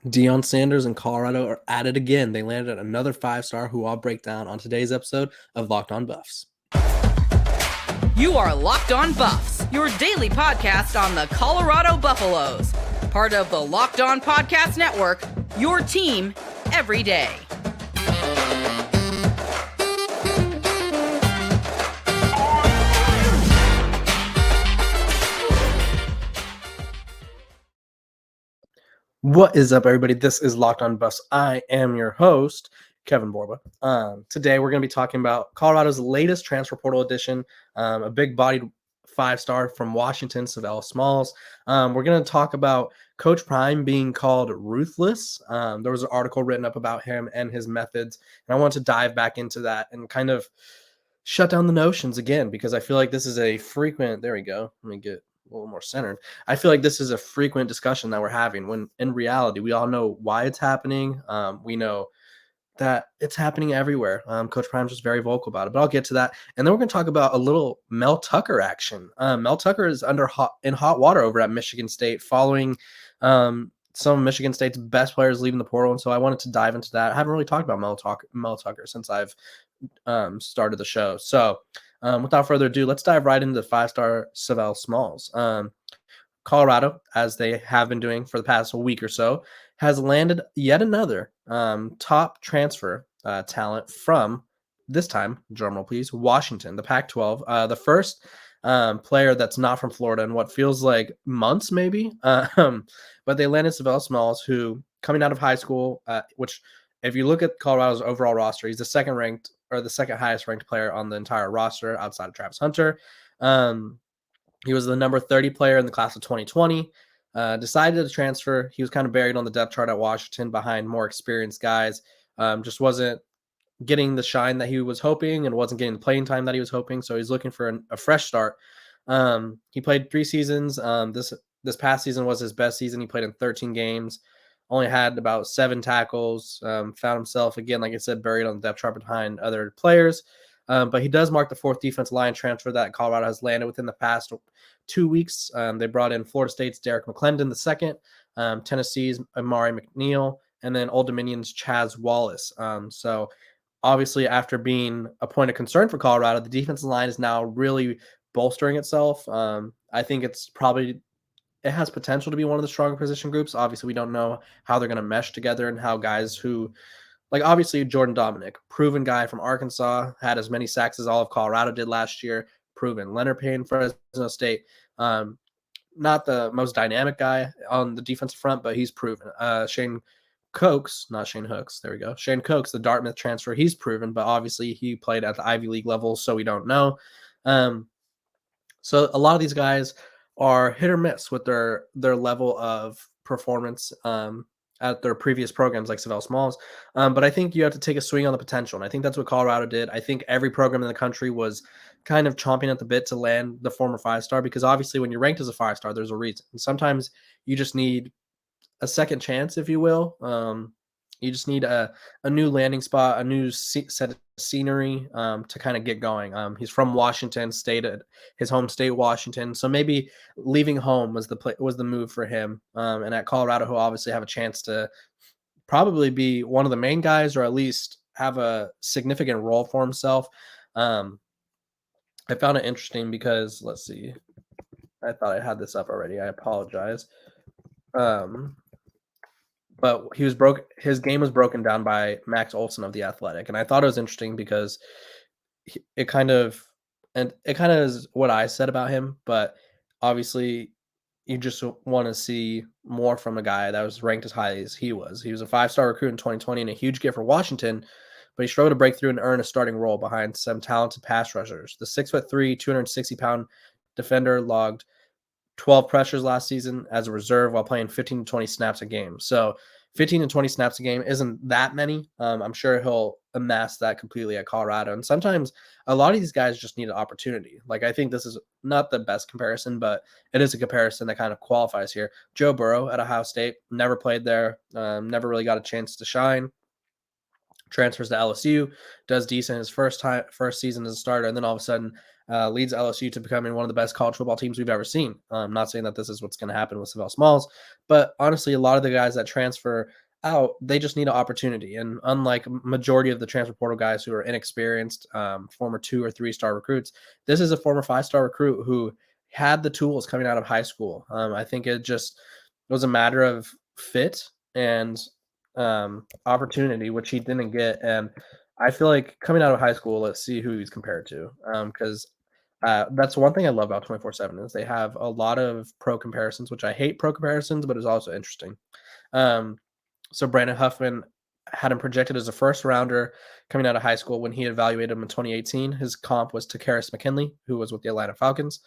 Deion Sanders and Colorado are at it again. They landed another five-star who I'll break down on today's episode of Locked On Buffs. You are Locked On Buffs, your daily podcast on the Colorado Buffaloes. Part of the Locked On Podcast Network, your team every day. What is up, everybody? This is Locked On Buffs. I am your host, Kevin Borba. Today, we're going to be talking about Colorado's latest transfer portal addition, a big-bodied five-star from Washington, Sav'ell Smalls. We're going to talk about Coach Prime being called ruthless. There was an article written up about him and his methods, and I want to dive back into that and kind of shut down the notions again, because I feel like this is a frequent – there we go. Let me get a little more centered. I feel like this is a frequent discussion that we're having when in reality, we all know why it's happening. We know that it's happening everywhere. Coach Prime's just very vocal about it, but I'll get to that. And then we're going to talk about a little Mel Tucker action. Mel Tucker is in hot water over at Michigan State following some of Michigan State's best players leaving the portal. And so I wanted to dive into that. I haven't really talked about Mel Tucker since I've started the show. So without further ado, let's dive right into the five-star Sav'ell Smalls. Colorado, as they have been doing for the past week or so, has landed yet another top transfer talent from, this time, drumroll please, Washington, the Pac-12. The first player that's not from Florida in what feels like months maybe. But they landed Sav'ell Smalls, who, coming out of high school, which if you look at Colorado's overall roster, he's the second highest ranked player on the entire roster outside of Travis Hunter. He was the number 30 player in the class of 2020. Decided to transfer. He was kind of buried on the depth chart at Washington behind more experienced guys. Just wasn't getting the shine that he was hoping and wasn't getting the playing time that he was hoping. So he's looking for a fresh start. He played 3 seasons. This past season was his best season. He played in 13 games. Only had about 7 tackles. Found himself, again, like I said, buried on the depth chart behind other players. But he does mark the 4th defensive line transfer that Colorado has landed within the past 2 weeks. They brought in Florida State's Derek McClendon II, Tennessee's Amari McNeil, and then Old Dominion's Chaz Wallace. So obviously, after being a point of concern for Colorado, the defensive line is now really bolstering itself. I think it has potential to be one of the stronger position groups. Obviously, we don't know how they're going to mesh together and how guys who, like obviously Jordan Dominic, proven guy from Arkansas, had as many sacks as all of Colorado did last year, proven. Leonard Payne, Fresno State, not the most dynamic guy on the defensive front, but he's proven. Shane Cokes, not Shane Hooks, there we go. Shane Cokes, the Dartmouth transfer, he's proven, but obviously he played at the Ivy League level, so we don't know. So a lot of these guys are hit or miss with their level of performance at their previous programs like Sav'ell Smalls. But I think you have to take a swing on the potential, and I think that's what Colorado did. I think every program in the country was kind of chomping at the bit to land the former 5-star, because obviously when you're ranked as a 5-star, there's a reason. And sometimes you just need a second chance, if you will. You just need a new landing spot, a new set of scenery to kind of get going. He's from Washington State, his home state, Washington. So maybe leaving home was the move for him. And at Colorado, who obviously have a chance to probably be one of the main guys, or at least have a significant role for himself. I found it interesting because, let's see, I thought I had this up already. I apologize. But his game was broken down by Max Olson of The Athletic. And I thought it was interesting because it kind of is what I said about him, but obviously you just want to see more from a guy that was ranked as high as he was. He was a 5-star recruit in 2020 and a huge gift for Washington, but he struggled to break through and earn a starting role behind some talented pass rushers. The 6'3", 260-pound defender logged 12 pressures last season as a reserve while playing 15 to 20 snaps a game. So 15 to 20 snaps a game isn't that many. I'm sure he'll amass that completely at Colorado. And sometimes a lot of these guys just need an opportunity. Like, I think this is not the best comparison, but it is a comparison that kind of qualifies here. Joe Burrow at Ohio State, never played there, never really got a chance to shine. transfers to LSU, does decent his first season as a starter, and then all of a sudden leads LSU to becoming one of the best college football teams we've ever seen. I'm not saying that this is what's going to happen with Sav'ell Smalls, but honestly, a lot of the guys that transfer out, they just need an opportunity. And unlike majority of the transfer portal guys who are inexperienced, former 2 or 3 star recruits, this is a former 5-star recruit who had the tools coming out of high school. I think it was a matter of fit and opportunity, which he didn't get. And I feel like coming out of high school, let's see who he's compared to, because that's one thing I love about 24/7 is they have a lot of pro comparisons, which I hate pro comparisons, but it's also interesting. So Brandon Huffman had him projected as a first rounder coming out of high school when he evaluated him in 2018. His comp was Takaris McKinley, who was with the Atlanta Falcons.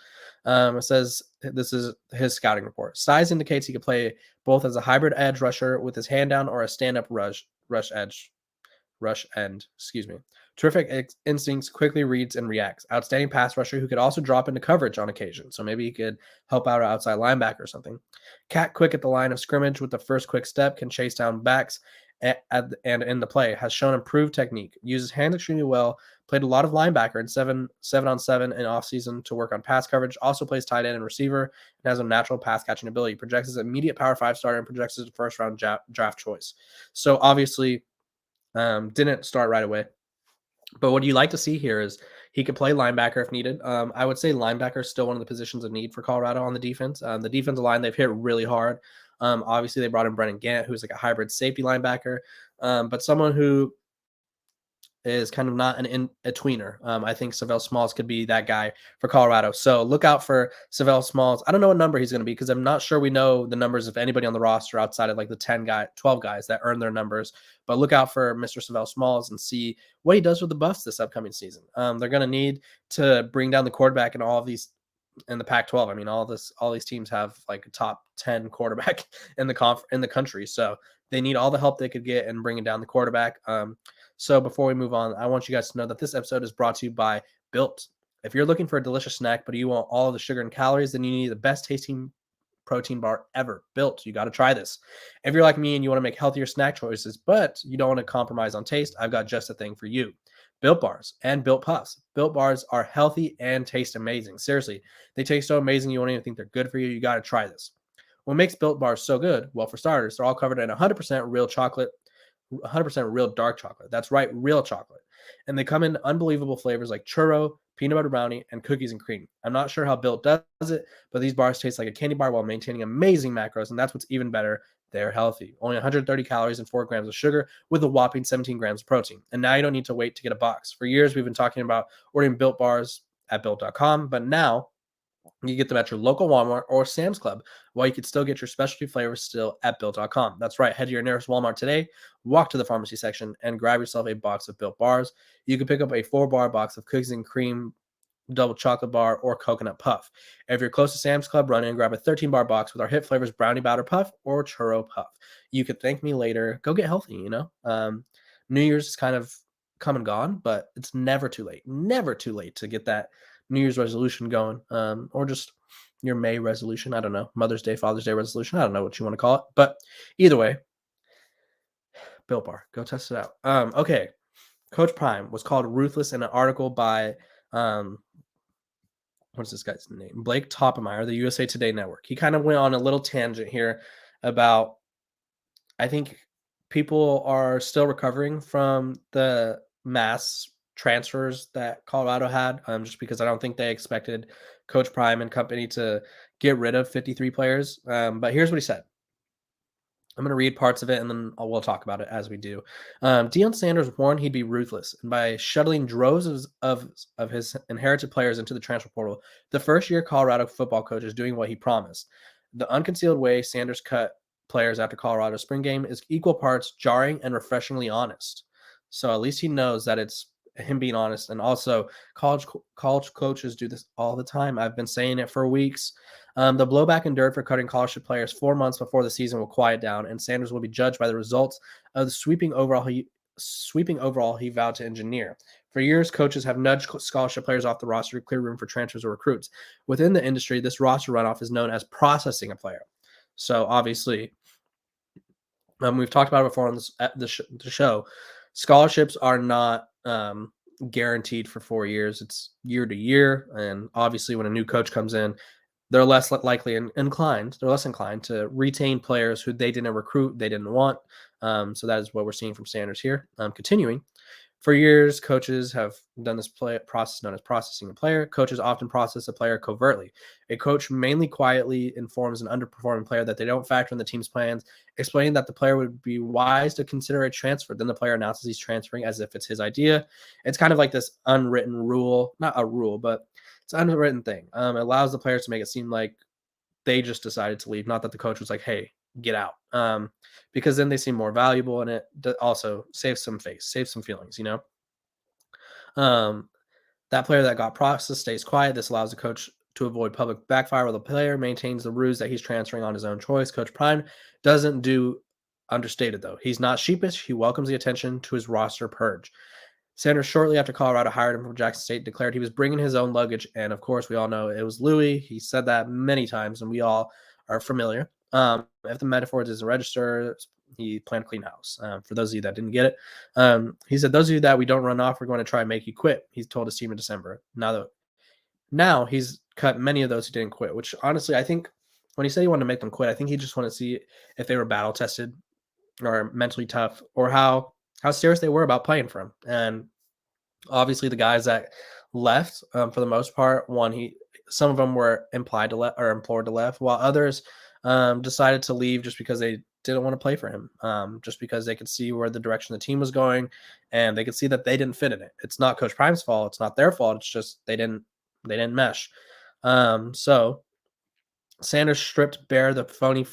It says this is his scouting report. Size indicates he could play both as a hybrid edge rusher with his hand down or a stand-up rush end. Terrific instincts, quickly reads and reacts. Outstanding pass rusher who could also drop into coverage on occasion. So maybe he could help out an outside linebacker or something. Cat quick at the line of scrimmage with the first quick step, can chase down backs and in the play. Has shown improved technique. Uses hands extremely well. Played a lot of linebacker in 7-on-7 in offseason to work on pass coverage. Also plays tight end and receiver and has a natural pass catching ability. Projects as an immediate Power 5 starter and projects as a first round draft choice. So obviously didn't start right away. But what you like to see here is he could play linebacker if needed. I would say linebacker is still one of the positions of need for Colorado on the defense. The defensive line, they've hit really hard. Obviously, they brought in Brennan Gant, who's like a hybrid safety linebacker, but someone who is kind of not a tweener. I think Sav'ell Smalls could be that guy for Colorado. So look out for Sav'ell Smalls. I don't know what number he's going to be because I'm not sure we know the numbers of anybody on the roster outside of like the 12 guys that earn their numbers. But look out for Mr. Sav'ell Smalls and see what he does with the Buffs this upcoming season. They're going to need to bring down the quarterback in all of these in the Pac-12. I mean, all these teams have like a top 10 quarterback in the country. So they need all the help they could get in bringing down the quarterback. So before we move on, I want you guys to know that this episode is brought to you by Built. If you're looking for a delicious snack, but you want all of the sugar and calories, then you need the best tasting protein bar ever. Built. You got to try this. If you're like me and you want to make healthier snack choices, but you don't want to compromise on taste, I've got just a thing for you. Built Bars and Built Puffs. Built Bars are healthy and taste amazing. Seriously, they taste so amazing you won't even think they're good for you. You got to try this. What makes Built Bars so good? Well, for starters, they're all covered in 100% real chocolate, 100% real dark chocolate. That's right, real chocolate. And they come in unbelievable flavors like churro, peanut butter brownie, and cookies and cream. I'm not sure how Built does it, but these bars taste like a candy bar while maintaining amazing macros, and that's what's even better. They're healthy. Only 130 calories and 4 grams of sugar with a whopping 17 grams of protein. And now you don't need to wait to get a box. For years, we've been talking about ordering Built bars at Built.com, but now you get them at your local Walmart or Sam's Club, while you could still get your specialty flavors still at Built.com. That's right. Head to your nearest Walmart today, walk to the pharmacy section, and grab yourself a box of Built bars. You can pick up a 4-bar box of cookies and cream, double chocolate bar, or coconut puff. If you're close to Sam's Club, run in and grab a 13-bar box with our hit flavors brownie batter puff or churro puff. You could thank me later. Go get healthy, New Year's is kind of come and gone, but it's never too late. Never too late to get that New Year's resolution going, or just your May resolution. I don't know. Mother's Day, Father's Day resolution. I don't know what you want to call it. But either way, Built Bar. Go test it out. Okay. Coach Prime was called ruthless in an article by what's this guy's name? Blake Toppemeyer, the USA Today Network. He kind of went on a little tangent here about, I think people are still recovering from the mass transfers that Colorado had, just because I don't think they expected Coach Prime and company to get rid of 53 players. But here's what he said. I'm going to read parts of it, and then we'll talk about it as we do. Deion Sanders warned he'd be ruthless, and by shuttling droves of his inherited players into the transfer portal, the first-year Colorado football coach is doing what he promised. The unconcealed way Sanders cut players after Colorado's spring game is equal parts jarring and refreshingly honest. So at least he knows that it's him being honest. And also, college coaches do this all the time. I've been saying it for weeks. The blowback endured for cutting scholarship players 4 months before the season will quiet down, and Sanders will be judged by the results of the sweeping overall he vowed to engineer. For years, coaches have nudged scholarship players off the roster to clear room for transfers or recruits. Within the industry, this roster runoff is known as processing a player. So obviously, we've talked about it before on the show. scholarships are not guaranteed for 4 years. It's year to year. And obviously, when a new coach comes in, they're less inclined. They're less inclined to retain players who they didn't recruit, they didn't want. So that is what we're seeing from Sanders here. Continuing. For years, coaches have done this process known as processing a player. Coaches often process a player covertly. A coach mainly quietly informs an underperforming player that they don't factor in the team's plans, explaining that the player would be wise to consider a transfer. Then the player announces he's transferring as if it's his idea. It's kind of like this unwritten rule, not a rule, but it's an unwritten thing. It allows the players to make it seem like they just decided to leave, not that the coach was like, hey, get out. Because then they seem more valuable, and it also saves some face, saves some feelings, that player that got processed stays quiet. This allows the coach to avoid public backfire, while the player maintains the ruse that he's transferring on his own choice. Coach Prime doesn't do understated, though. He's not sheepish. He welcomes the attention to his roster purge. Sanders, shortly after Colorado hired him from Jackson State, declared he was bringing his own luggage. And of course, we all know it was Louis. He said that many times, and we all are familiar. If the metaphor doesn't register, he planned to clean house. For those of you that didn't get it, he said, those of you that we don't run off, we're going to try and make you quit. He told his team in December. Now he's cut many of those who didn't quit, which honestly, I think when he said he wanted to make them quit, I think he just wanted to see if they were battle tested or mentally tough, or how serious they were about playing for him. And obviously the guys that left, for the most part, some of them were implied to or implored to left, while others decided to leave just because they didn't want to play for him, just because they could see where the direction the team was going, and they could see that they didn't fit in it. It's not Coach Prime's fault. It's not their fault. It's just they didn't mesh. So Sanders stripped bare the phony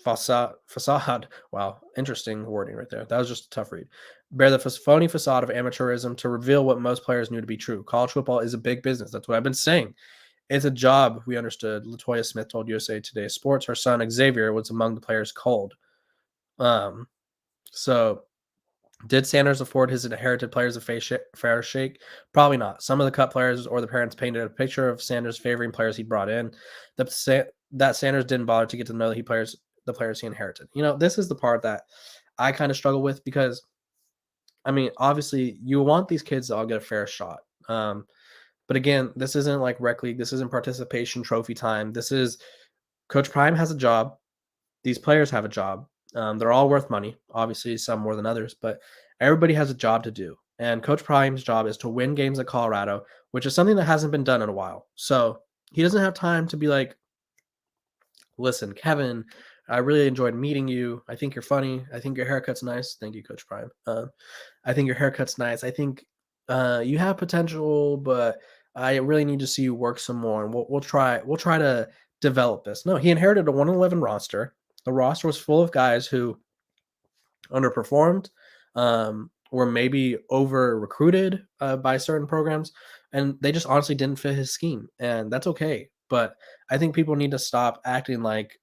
facade. Wow, interesting wording right there. That was just a tough read. Bare the phony facade of amateurism to reveal what most players knew to be true. College football is a big business. That's what I've been saying. It's a job, we understood. Latoya Smith told USA Today Sports her son Xavier was among the players culled. So did Sanders afford his inherited players a fair shake? Probably not. Some of the cut players or the parents painted a picture of Sanders favoring players he brought in. That Sanders didn't bother to get to know the players he inherited. This is the part that I kind of struggle with, because, I mean, obviously you want these kids to all get a fair shot. But again, this isn't like rec league. This isn't participation trophy time. This is Coach Prime has a job. These players have a job. They're all worth money. Obviously, some more than others, but everybody has a job to do. And Coach Prime's job is to win games at Colorado, which is something that hasn't been done in a while. So he doesn't have time to be like, listen, Kevin, I really enjoyed meeting you. I think you're funny. I think your haircut's nice. Thank you, Coach Prime. I think your haircut's nice. I think you have potential, but I really need to see you work some more, and we'll try to develop this. No, he inherited a 111 roster. The roster was full of guys who underperformed, were maybe over recruited by certain programs, and they just honestly didn't fit his scheme, and that's okay. But I think people need to stop acting like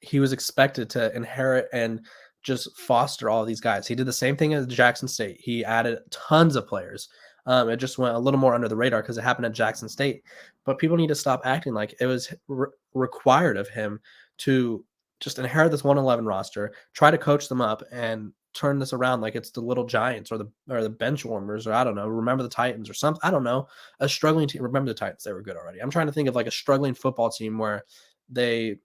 he was expected to inherit and just foster all these guys. He did the same thing at Jackson State. He added tons of players. It just went a little more under the radar because it happened at Jackson State. But people need to stop acting like it was required of him to just inherit this 111 roster, try to coach them up, and turn this around like it's the little Giants or the bench warmers, or I don't know, remember the Titans or something. I don't know, a struggling team. Remember the Titans, they were good already. I'm trying to think of like a struggling football team where they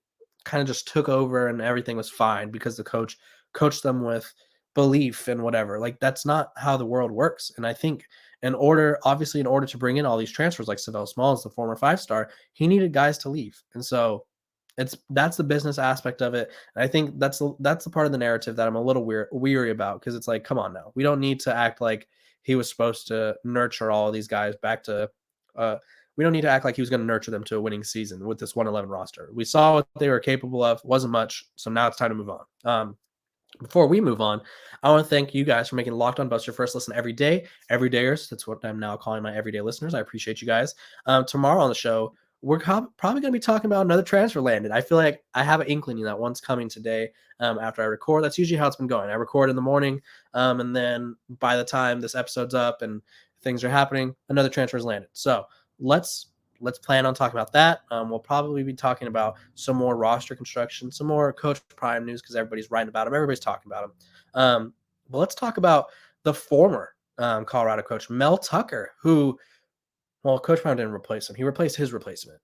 kind of just took over and everything was fine because the coach coached them with belief and whatever. Like, that's not how the world works. And I think in order to bring in all these transfers, like Sav'ell Smalls, the former 5-star, he needed guys to leave. And so that's the business aspect of it. And I think that's the part of the narrative that I'm a little weary about, because it's like, come on now. We don't need to act like he was supposed to nurture all of these guys back to we don't need to act like he was going to nurture them to a winning season with this 111 roster. We saw what they were capable of. Wasn't much. So now it's time to move on. Before we move on, I want to thank you guys for making Locked On Buffs your first listen every day. Everydayers, that's what I'm now calling my everyday listeners. I appreciate you guys. Tomorrow on the show, we're probably going to be talking about another transfer landed. I feel like I have an inkling that one's coming today after I record. That's usually how it's been going. I record in the morning, and then by the time this episode's up and things are happening, another transfer is landed. So let's plan on talking about that. We'll probably be talking about some more roster construction, some more Coach Prime news, because everybody's writing about him. Everybody's talking about him. But let's talk about the former Colorado coach, Mel Tucker, who, well, Coach Brown didn't replace him. He replaced his replacement.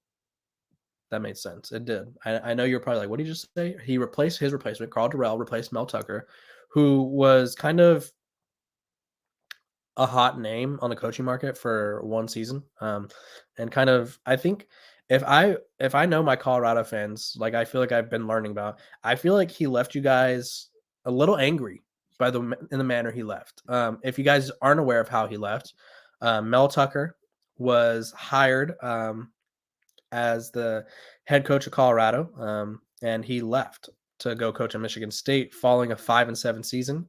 That made sense. It did. I know you're probably like, what did you just say? He replaced his replacement. Carl Durrell replaced Mel Tucker, who was kind of a hot name on the coaching market for one season. And kind of, I think if I know my Colorado fans, like I feel like I've been learning about, I feel like he left you guys a little angry by in the manner he left. If you guys aren't aware of how he left, Mel Tucker was hired as the head coach of Colorado, and he left to go coach at Michigan State following a 5-7 season.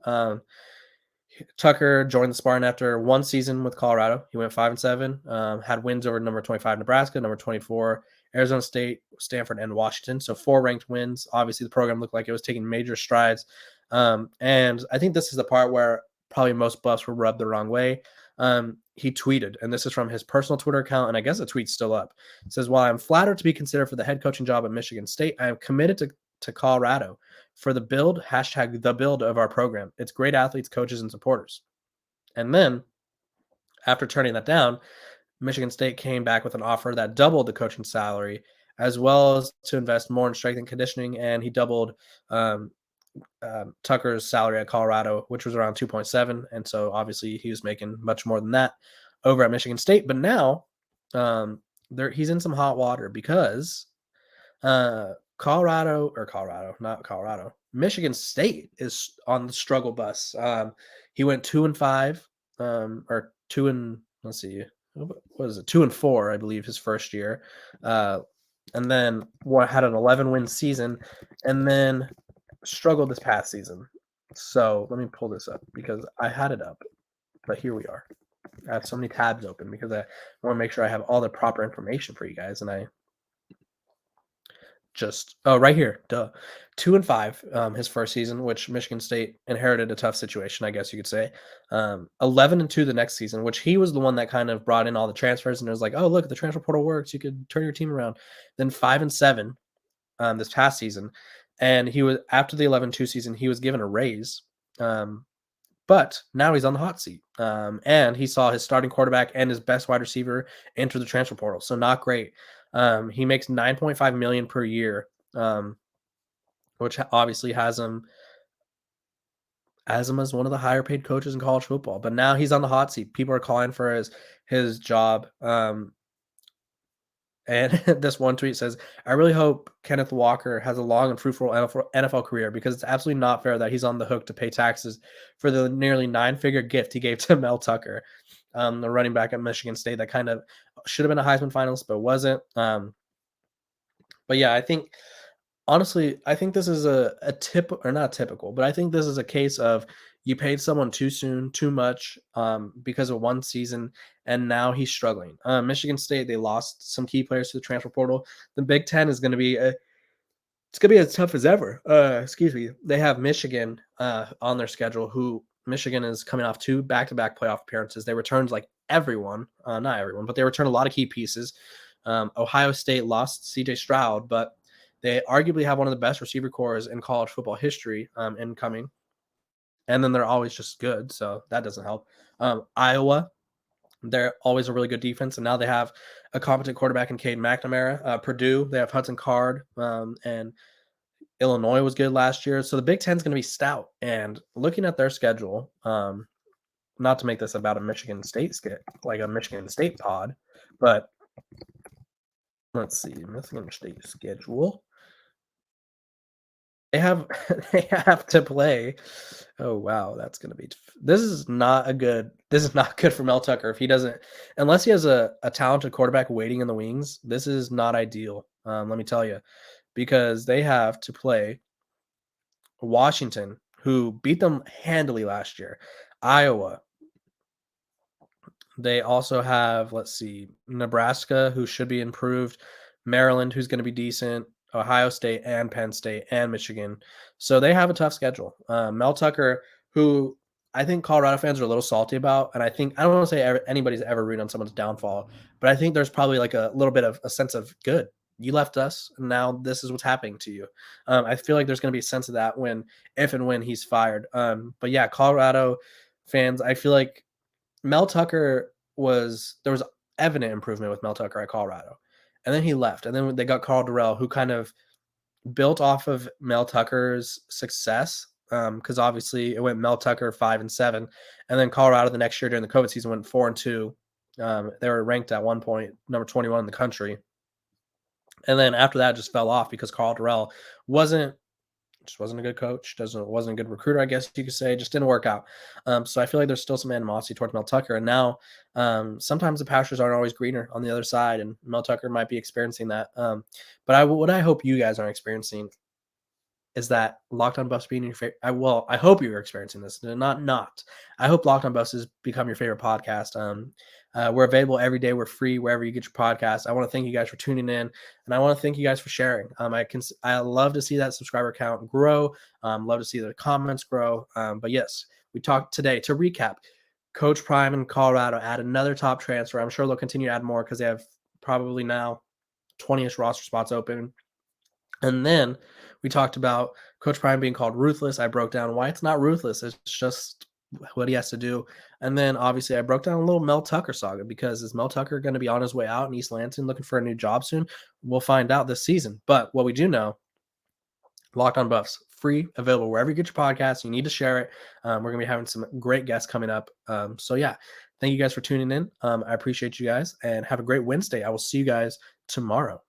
Tucker joined the Spartan after one season with Colorado. He went 5-7, had wins over number 25 Nebraska, number 24 Arizona State, Stanford, and Washington. So 4 ranked wins. Obviously, the program looked like it was taking major strides. And I think this is the part where probably most buffs were rubbed the wrong way. He tweeted, and this is from his personal Twitter account, and I guess the tweet's still up. It says, "While I'm flattered to be considered for the head coaching job at Michigan State, I am committed to Colorado for the build, #the build of our program. It's great athletes, coaches, and supporters." And then after turning that down, Michigan State came back with an offer that doubled the coaching salary, as well as to invest more in strength and conditioning. And he doubled Tucker's salary at Colorado, which was around 2.7. And so obviously he was making much more than that over at Michigan State. But now he's in some hot water because Michigan State is on the struggle bus. He went 2-5, or 2-4, I believe, his first year. And then had an 11-win season, and then struggled this past season. So let me pull this up because I had it up, but here we are. I have so many tabs open because I want to make sure I have all the proper information for you guys. And I right here, 2-5, his first season, which Michigan State inherited a tough situation, I guess you could say. 11-2 the next season, which he was the one that kind of brought in all the transfers, and it was like, oh, look, the transfer portal works. You could turn your team around. Then 5-7 this past season. And he was, after the 11-2 season, he was given a raise. But now he's on the hot seat. And he saw his starting quarterback and his best wide receiver enter the transfer portal. So not great. He makes $9.5 million per year, which obviously has him as one of the higher paid coaches in college football. But now he's on the hot seat. People are calling for his job. And this one tweet says, "I really hope Kenneth Walker has a long and fruitful NFL career because it's absolutely not fair that he's on the hook to pay taxes for the nearly 9-figure gift he gave to Mel Tucker, the running back at Michigan State that kind of should have been a Heisman finalist but wasn't." But yeah, honestly, I think this is a not typical, but I think this is a case of you paid someone too soon, too much, because of one season, and now he's struggling. Michigan State, they lost some key players to the transfer portal. The Big Ten is going to be it's going to be as tough as ever. Excuse me. They have Michigan on their schedule, who Michigan is coming off 2 back-to-back playoff appearances. They returned like everyone, not everyone, but they returned a lot of key pieces. Ohio State lost C.J. Stroud, but they arguably have one of the best receiver cores in college football history incoming. And then they're always just good, so that doesn't help. Iowa, they're always a really good defense, and now they have a competent quarterback in Cade McNamara. Purdue, they have Hudson Card, and Illinois was good last year. So the Big Ten's going to be stout. And looking at their schedule, not to make this about a Michigan State pod, but let's see, Michigan State schedule. They have to play. Oh wow, this is not good for Mel Tucker if he doesn't, unless he has a talented quarterback waiting in the wings. This is not ideal. Let me tell you, because they have to play Washington, who beat them handily last year. Iowa. They also have, Nebraska, who should be improved. Maryland, who's going to be decent. Ohio State and Penn State and Michigan. So they have a tough schedule. Mel Tucker, who I think Colorado fans are a little salty about, and I don't want to say anybody's ever rooting on someone's downfall, but I think there's probably like a little bit of a sense of good. You left us, and now this is what's happening to you. I feel like there's going to be a sense of that if and when he's fired. But yeah, Colorado, fans, I feel like Mel Tucker there was evident improvement with Mel Tucker at Colorado. And then he left. And then they got Carl Durrell, who kind of built off of Mel Tucker's success. Because obviously it went Mel Tucker 5-7. And then Colorado the next year during the COVID season went 4-2. They were ranked at one point number 21 in the country. And then after that, just fell off because Carl Durrell wasn't a good coach, wasn't a good recruiter, I guess you could say. Just didn't work out. So I feel like there's still some animosity towards Mel Tucker. And now sometimes the pastures aren't always greener on the other side, and Mel Tucker might be experiencing that. But what I hope you guys aren't experiencing is that Locked On Buffs being your favorite. I hope you're experiencing this. Not. I hope Locked On Buffs has become your favorite podcast. We're available every day. We're free wherever you get your podcast. I want to thank you guys for tuning in, and I want to thank you guys for sharing. I love to see that subscriber count grow. Love to see the comments grow. But yes, we talked today to recap. Coach Prime in Colorado add another top transfer. I'm sure they'll continue to add more because they have probably now 20-ish roster spots open. And then we talked about Coach Prime being called ruthless. I broke down why it's not ruthless. It's just what he has to do. And then obviously I broke down a little Mel Tucker saga, because is Mel Tucker going to be on his way out in East Lansing looking for a new job soon? We'll find out this season. But what we do know, Locked On Buffs, free, available wherever you get your podcast. You need to share it. We're going to be having some great guests coming up. So yeah, thank you guys for tuning in. I appreciate you guys, and have a great Wednesday. I will see you guys tomorrow.